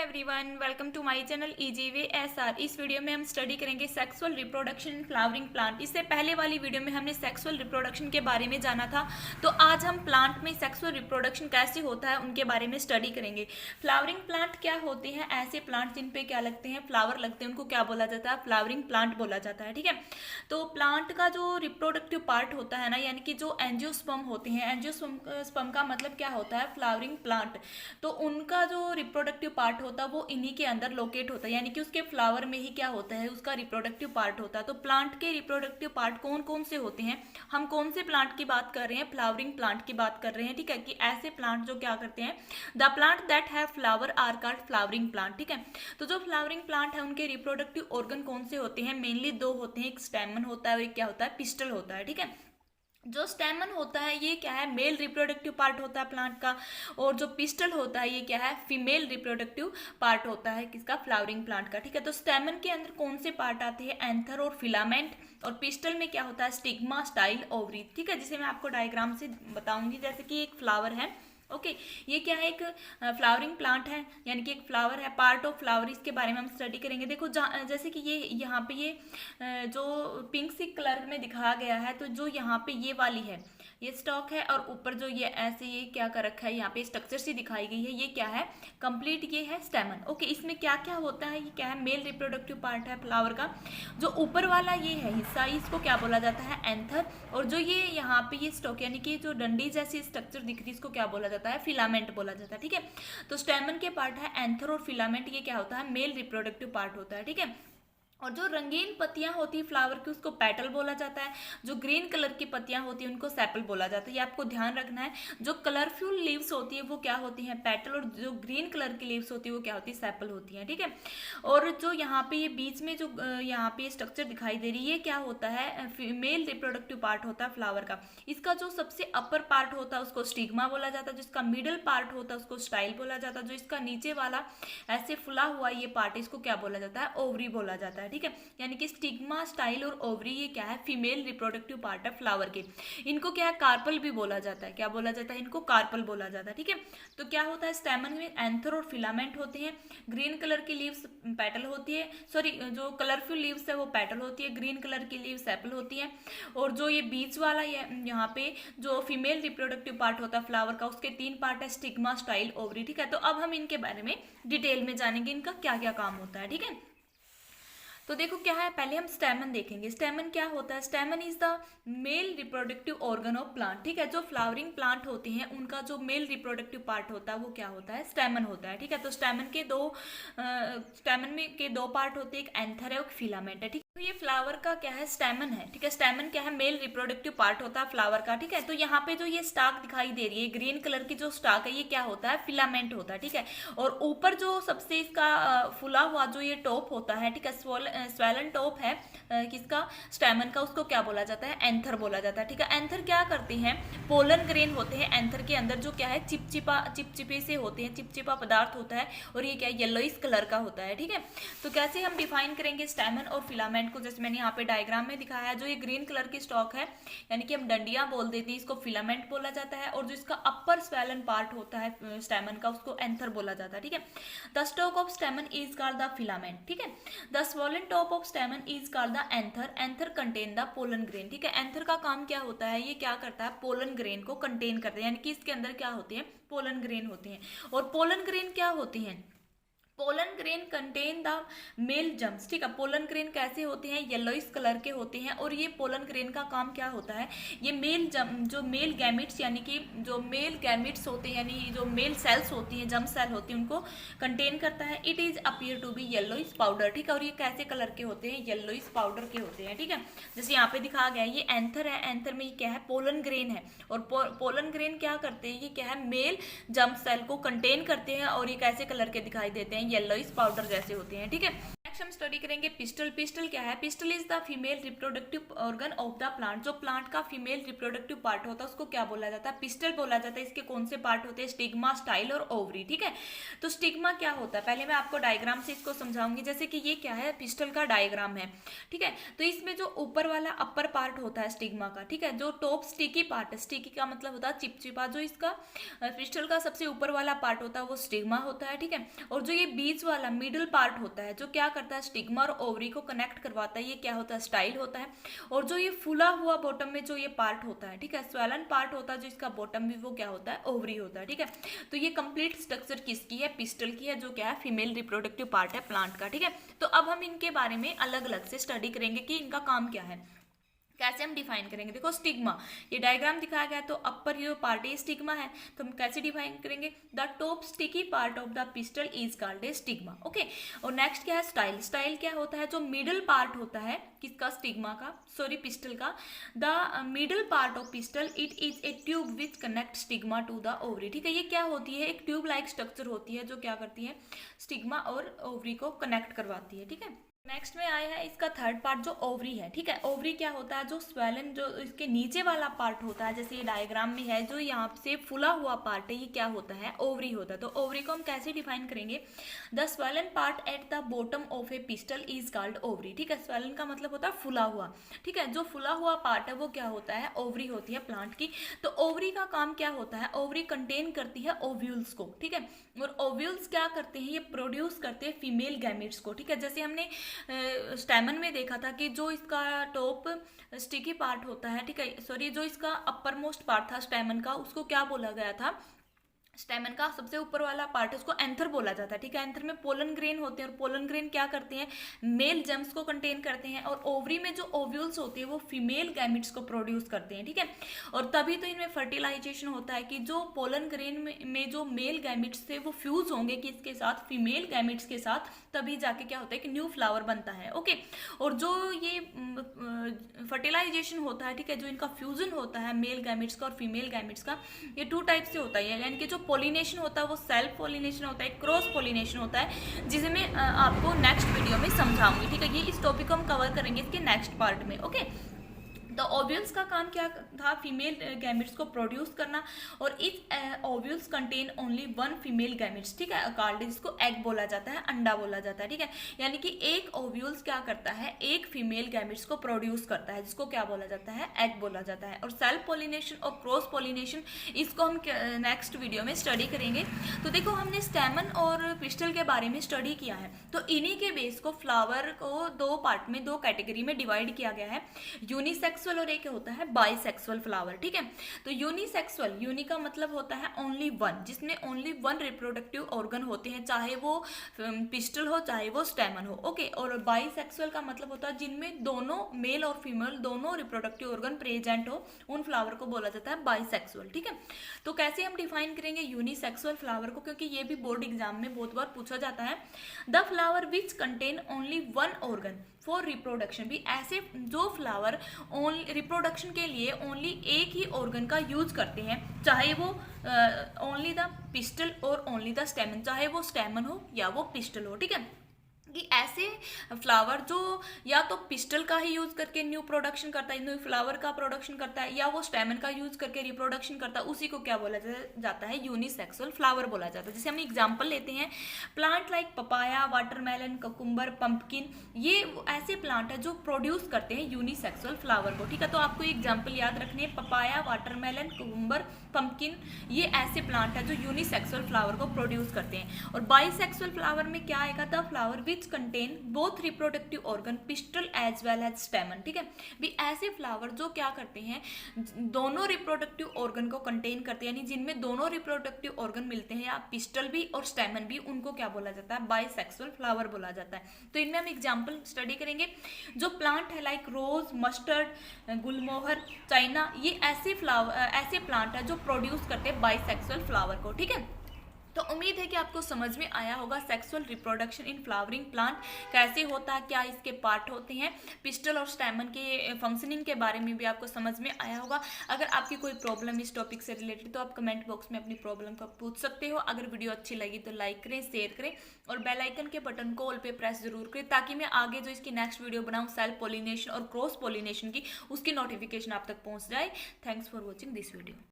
Everyone, welcome to my channel EGVSR। इस वीडियो में हम स्टडी करेंगे sexual reproduction in flowering plant. इससे पहले वाली वीडियो में हमने सेक्सुअल रिप्रोडक्शन के बारे में जाना था, तो आज हम प्लांट में सेक्सुअल रिप्रोडक्शन कैसे होता है उनके बारे में स्टडी करेंगे। फ्लावरिंग प्लांट क्या होते हैं? ऐसे प्लांट जिन पे क्या लगते हैं, फ्लावर लगते हैं, उनको क्या बोला जाता है? फ्लावरिंग प्लांट बोला जाता है। ठीक है, तो प्लांट का जो रिप्रोडक्टिव पार्ट होता है ना, यानी कि जो एंजियोस्पर्म होते हैं, एंजियोस्पर्म का मतलब क्या होता है? Flowering plant. तो उनका जो रिप्रोडक्टिव पार्ट होता है वो इन्हीं के अंदर लोकेट होता है, यानी कि उसके फ्लावर में ही क्या होता है, उसका रिप्रोडक्टिव पार्ट होता है। तो प्लांट के रिप्रोडक्टिव पार्ट कौन कौन से होते हैं? हम कौन से प्लांट की बात कर रहे हैं? फ्लावरिंग प्लांट की बात कर रहे हैं। ठीक है, कि ऐसे प्लांट जो क्या करते हैं, the plant that have flower are called flowering plant. ठीक है, तो जो फ्लावरिंग प्लांट है उनके रिप्रोडक्टिव ऑर्गन कौन से होते हैं? मेनली दो होते हैं, एक स्टेमन होता है और एक क्या होता है? पिस्टल होता है। ठीक है, जो स्टेमन होता है ये क्या है? मेल रिप्रोडक्टिव पार्ट होता है प्लांट का, और जो पिस्टल होता है ये क्या है? फीमेल रिप्रोडक्टिव पार्ट होता है किसका? फ्लावरिंग प्लांट का। ठीक है, तो स्टेमन के अंदर कौन से पार्ट आते हैं? एंथर और फिलामेंट। और पिस्टल में क्या होता है? Stigma, style, ovary. ठीक है, जिसे मैं आपको डायग्राम से बताऊंगी। जैसे कि एक फ्लावर है, ओके ये क्या है? एक फ्लावरिंग प्लांट है, यानी कि एक फ्लावर है, पार्ट ऑफ फ्लावर, इसके बारे में हम स्टडी करेंगे। देखो जैसे कि ये यहाँ पे ये जो पिंक सी कलर में दिखाया गया है, तो जो यहाँ पे ये वाली है ये स्टॉक है, और ऊपर जो ये ऐसे ये क्या कर रखा है, यहाँ पे स्ट्रक्चर सी दिखाई गई है, ये क्या है? कंप्लीट ये है स्टेमन। ओके, इसमें क्या क्या होता है? ये क्या है? मेल रिप्रोडक्टिव पार्ट है फ्लावर का। जो ऊपर वाला ये है हिस्सा, इसको क्या बोला जाता है? एंथर। और जो ये यहाँ पे ये स्टॉक, यानी कि जो डंडी जैसी स्ट्रक्चर दिख रही है, इसको क्या बोला जाता है? फिलामेंट बोला जाता है। ठीक है, तो स्टेमन के पार्ट है एंथर और फिलामेंट, ये क्या होता है? मेल रिप्रोडक्टिव पार्ट होता है। ठीक है, और जो रंगीन पत्तियां होती है फ्लावर की, उसको पेटल बोला जाता है। जो ग्रीन कलर की पत्तियां होती हैं उनको सेपल बोला जाता है। ये आपको ध्यान रखना है। जो कलरफुल लीव्स होती है वो क्या होती हैं? पेटल। और जो ग्रीन कलर की लीव्स होती है वो क्या होती है? सेपल होती हैं। ठीक है, और जो यहाँ पे ये बीच में जो यहाँ पे स्ट्रक्चर दिखाई दे रही है, ये क्या होता है? फीमेल रिप्रोडक्टिव पार्ट होता है फ्लावर का। इसका जो सबसे अपर पार्ट होता है उसको स्टिग्मा बोला जाता है, जिसका मिडल पार्ट होता है उसको स्टाइल बोला जाता है, जो इसका नीचे वाला ऐसे फुला हुआ ये पार्ट, इसको क्या बोला जाता है? ओवरी बोला जाता है। ठीक है, यानी कि स्टिग्मा, स्टाइल और ओवरी ये क्या है? फीमेल रिप्रोडक्टिव पार्ट है फ्लावर के। इनको क्या है? कार्पल भी बोला जाता है। क्या बोला जाता है? इनको कार्पल बोला जाता है। ठीक है, तो क्या होता है? स्टेमन में एंथर और फिलामेंट होते हैं। ग्रीन कलर की लीव्स पेटल होती है, सॉरी जो कलरफुल लीव्स है वो पेटल होती है, ग्रीन कलर की लीव्स सेपल होती है। और जो ये बीच वाला यहाँ पे जो फीमेल रिप्रोडक्टिव पार्ट होता है फ्लावर का, उसके तीन पार्ट है, स्टिग्मा, स्टाइल, ओवरी। ठीक है, तो अब हम इनके बारे में डिटेल में जानेंगे, इनका क्या क्या काम होता है। ठीक है, तो देखो क्या है, पहले हम स्टेमन देखेंगे। स्टेमन क्या होता है? स्टेमन is the male reproductive organ of plant. ठीक है, जो फ्लावरिंग प्लांट होते हैं उनका जो मेल रिप्रोडक्टिव पार्ट होता है वो क्या होता है? स्टेमन होता है। ठीक है, तो स्टेमन में के दो पार्ट होते हैं, एक एंथर है और फिलामेंट है। ठीक है, तो ये फ्लावर का क्या है? स्टेमन है। ठीक है, स्टेमन क्या है? मेल रिप्रोडक्टिव पार्ट होता है फ्लावर का। ठीक है, तो यहाँ पे जो ये स्टाक दिखाई दे रही है ग्रीन कलर की जो स्टाक है, ये क्या होता है? फिलामेंट होता है। ठीक है, और ऊपर जो सबसे इसका फुला हुआ जो ये टॉप होता है, ठीक है, स्वेलन टॉप है किसका? स्टेमन का, उसको क्या बोला जाता है? एंथर बोला जाता है। ठीक है, एंथर क्या करते हैं? पोलन ग्रेन होते हैं एंथर के अंदर, जो क्या है? चिपचिपे से होते हैं, चिपचिपा पदार्थ होता है, और ये क्या है? येलोइश कलर का होता है। ठीक है, तो कैसे हम डिफाइन करेंगे स्टेमन और फिलामेंट को? जैसे मैंने यहाँ पे डायग्राम में दिखाया है, जो ये ग्रीन कलर की स्टॉक है, यानी कि हम डंडियां बोल देते हैं, इसको फिलामेंट बोला जाता है। और जो इसका अपर स्वेलन पार्ट होता है स्टेमन का, उसको एंथर बोला जाता है। ठीक है, the stock of स्टेमन is called the filament. ठीक है, the swollen top of स्टेमन is called the anther. Anther contain the pollen grain. ठीक है, एंथर का काम क्या होता है? ये क्या करता है? पोलन ग्रेन को कंटेन करता है, यानी कि इसके अंदर क्या होते हैं? पोलन ग्रेन होते हैं। और पोलन ग्रेन क्या होती हैं? Pollen grain contain the male germs. ठीक है, पोलन ग्रेन कैसे होते हैं? येलोइश कलर के होते हैं। और ये पोलन ग्रेन का काम क्या होता है? ये जो मेल गैमिट्स, यानी कि जो मेल गैमिट्स होते हैं, यानी जो मेल सेल्स होती हैं, जम सेल होती हैं, उनको कंटेन करता है। It is appear to be yellowish powder. ठीक है, और ये कैसे कलर के होते हैं? येलोइश पाउडर के होते हैं। ठीक है, जैसे यहाँ पे दिखाया गया है, ये एंथर है, एंथर में ये क्या है? पोलन ग्रेन है। और पोलन ग्रेन क्या करते हैं? ये क्या है? मेल जम सेल को कंटेन करते हैं, और ये कैसे कलर के दिखाई देते हैं? येलोइश पाउडर जैसे होते हैं। ठीक है, नेक्स्ट हम स्टडी करेंगे पिस्टल। पिस्टल क्या है? Pistil is the female reproductive organ of the plant. जो प्लांट का फीमेल रिप्रोडक्टिव पार्ट होता है उसको क्या बोला जाता है? पिस्टल बोला जाता है। इसके कौन से पार्ट होते हैं? स्टिग्मा, स्टाइल और ओवरी। ठीक है, तो स्टिग्मा क्या होता है पहले मैं आपको डायग्राम से इसको समझाऊंगी। जैसे कि ये क्या है? पिस्टल का डायग्राम है। ठीक है, तो इसमें जो ऊपर वाला अपर पार्ट होता है स्टिग्मा का, ठीक है, जो टॉप स्टिकी पार्ट है, स्टिकी का मतलब होता है चिपचिपा, जो इसका पिस्टल का सबसे ऊपर वाला पार्ट होता है वो स्टिग्मा होता है। ठीक है, और जो ये बीच वाला मिडिल पार्ट होता है जो क्या करता है? स्टिग्मा और ओवरी को कनेक्ट करवाता है, ये क्या होता है? स्टाइल होता है। और जो ये फूला हुआ बॉटम में जो ये पार्ट होता है, ठीक है, स्वेलन पार्ट होता है जो इसका बॉटम भी, वो क्या होता है? ओवरी होता है। ठीक है, तो ये कंप्लीट स्ट्रक्चर किसकी है? पिस्टल की है, जो क्या है? फीमेल रिप्रोडक्टिव पार्ट है प्लांट का। ठीक है, तो अब हम इनके बारे में अलग अलग से स्टडी करेंगे कि इनका काम क्या है, कैसे हम डिफाइन करेंगे। देखो स्टिग्मा, ये डायग्राम दिखाया गया, तो अपर जो पार्ट है स्टिग्मा है, तो हम कैसे डिफाइन करेंगे? The top sticky part of the pistil is called a stigma. Okay, और नेक्स्ट क्या है? स्टाइल। स्टाइल क्या होता है? जो मिडल पार्ट होता है किसका? स्टिग्मा का, सॉरी पिस्टल का। The middle part of pistil it is a tube which connect stigma to the ovary. ठीक है, ये क्या होती है? एक ट्यूब लाइक स्ट्रक्चर होती है जो क्या करती है? स्टिग्मा और ओवरी को कनेक्ट करवाती है। ठीक है, नेक्स्ट में आया है इसका थर्ड पार्ट जो ओवरी है। ठीक है, ओवरी क्या होता है? जो स्वेलन, जो इसके नीचे वाला पार्ट होता है, जैसे ये डायग्राम में है, जो यहाँ से फुला हुआ पार्ट है, ये क्या होता है? ओवरी होता है। तो ओवरी को हम कैसे डिफाइन करेंगे? The swollen part at the bottom of A pistil is called ovary. ठीक है, स्वेलन का मतलब होता है फुला हुआ। ठीक है, जो फुला हुआ पार्ट है वो क्या होता है? ओवरी होती है प्लांट की। तो ओवरी का काम क्या होता है? ओवरी कंटेन करती है ओव्यूल्स को। ठीक है, और ओव्यूल्स क्या करते हैं? ये प्रोड्यूस करते हैं फीमेल गैमेट्स को। ठीक है, जैसे हमने स्टेमन में देखा था कि जो इसका टॉप स्टिकी पार्ट होता है, ठीक है, सॉरी, जो इसका अपर मोस्ट पार्ट था स्टेमन का, उसको क्या बोला गया था? स्टेमन का सबसे ऊपर वाला पार्ट है उसको एंथर बोला जाता है। ठीक है, एंथर में पोलन ग्रेन होते हैं और पोलन ग्रेन क्या करते हैं? मेल जेम्स को कंटेन करते हैं, और ओवरी में जो ओव्यूल्स होते हैं वो फीमेल गैमेट्स को प्रोड्यूस करते हैं। ठीक है, और तभी तो इनमें फर्टिलाइजेशन होता है कि जो पोलन ग्रेन में जो मेल गैमेट्स थे वो फ्यूज होंगे किसके साथ? फीमेल गैमेट्स के साथ, तभी जाके क्या होता है कि न्यू फ्लावर बनता है। ओके, और जो ये फर्टिलाइजेशन होता है, ठीक है, जो इनका फ्यूजन होता है मेल गैमेट्स का और फीमेल गैमेट्स का, ये टू टाइप से होता है। यानी कि जो पोलिनेशन होता है वो सेल्फ पोलिनेशन होता है, क्रॉस पोलिनेशन होता है, जिसे मैं आपको नेक्स्ट वीडियो में समझाऊंगी। ठीक है, ये इस टॉपिक को हम कवर करेंगे इसके नेक्स्ट पार्ट में। ओके, तो ओव्यूल्स का काम क्या था? फीमेल गैमेट्स को प्रोड्यूस करना, और इस ovules contain only one female gametes. ठीक है, कॉल्ड, जिसको एग बोला जाता है, अंडा बोला जाता है। ठीक है, यानी कि एक ओव्यूल्स क्या करता है? एक फीमेल गैमेट्स को प्रोड्यूस करता है, जिसको क्या बोला जाता है? एग बोला जाता है। और सेल्फ पोलिनेशन और क्रॉस पोलिनेशन, इसको हम नेक्स्ट वीडियो में स्टडी करेंगे। तो देखो, हमने स्टेमन और पिस्टल के बारे में स्टडी किया है, तो इन्हीं के बेस को फ्लावर को दो पार्ट में, दो कैटेगरी में डिवाइड किया गया है, यूनिसेक्सुअल और एक होता है बाइसेक्सुअल फ्लावर। ठीक है, तो यूनिसेक्सुअल, यूनि का मतलब होता है ओनली वन, जिसमें ओनली वन रिप्रोडक्टिव ऑर्गन होते हैं, चाहे वो पिस्टल हो चाहे वो स्टेमन हो। ओके, और बाइसेक्सुअल का मतलब होता है जिनमें दोनों मेल और फीमेल दोनों रिप्रोडक्टिव ऑर्गन प्रेजेंट हो, उन फ्लावर को बोला जाता है बाइसेक्सुअल। ठीक है, तो कैसे हम डिफाइन करेंगे यूनिसेक्सुअल फ्लावर को, क्योंकि ये भी बोर्ड एग्जाम में बहुत बार पूछा जाता है। The flower which contain only one organ for reproduction, भी ऐसे जो फ्लावर ओनली रिप्रोडक्शन के लिए ओनली एक ही ऑर्गन का यूज करते हैं, चाहे वो ओनली द पिस्टल और ओनली द स्टेमन, चाहे वो स्टेमन हो या वो पिस्टल हो। ठीक है, कि ऐसे फ्लावर जो या तो पिस्टल का ही यूज करके न्यू प्रोडक्शन करता है, न्यू फ्लावर का प्रोडक्शन करता है, या वो स्टेमन का यूज करके रिप्रोडक्शन करता है, उसी को क्या बोला जाता है? यूनिसेक्सुअल फ्लावर बोला जाता है। जैसे हम एग्जांपल लेते हैं, plant like papaya, watermelon, cucumber, pumpkin, ये ऐसे प्लांट है जो प्रोड्यूस करते हैं यूनिसेक्सुअल फ्लावर को। ठीक है, तो आपको एग्जाम्पल याद रखने हैं, पपाया, वाटरमेलन, ककुम्बर, पंपकिन, ये ऐसे प्लांट है जो यूनिसेक्सुअल फ्लावर को प्रोड्यूस करते हैं। और बाइसेक्सुअल फ्लावर में क्या आएगा? The flower which contain both reproductive organ pistil as well as stamen. ठीक है, भी ऐसे फ्लावर जो क्या करते हैं? दोनों रिप्रोडक्टिव ऑर्गन को कंटेन करते हैं, यानी जिनमें दोनों रिप्रोडक्टिव ऑर्गन मिलते हैं, या पिस्टल भी और स्टेमन भी, उनको क्या बोला जाता है? बाइसेक्सुअल फ्लावर बोला जाता है। तो इनमें हम एग्जाम्पल स्टडी करेंगे। जो प्लांट है लाइक रोज, मस्टर्ड, गुलमोहर, चाइना, ये ऐसे फ्लावर, ऐसे प्लांट है जो प्रोड्यूस करते हैं बाइसेक्सुअल फ्लावर को। ठीक है, तो उम्मीद है कि आपको समझ में आया होगा sexual reproduction in flowering plant कैसे होता है, क्या इसके पार्ट होते हैं, पिस्टल और स्टैमन के फंक्शनिंग के बारे में भी आपको समझ में आया होगा। अगर आपकी कोई प्रॉब्लम इस टॉपिक से रिलेटेड तो आप कमेंट बॉक्स में अपनी प्रॉब्लम को पूछ सकते हो। अगर वीडियो अच्छी लगी तो लाइक करें, शेयर करें और बेल आइकन के बटन को ऑल पे प्रेस जरूर करें, ताकि मैं आगे जो इसकी नेक्स्ट वीडियो बनाऊँ सेल्फ पोलिनेशन और क्रॉस पोलिनेशन की, उसकी नोटिफिकेशन आप तक पहुँच जाए। Thanks for watching this video.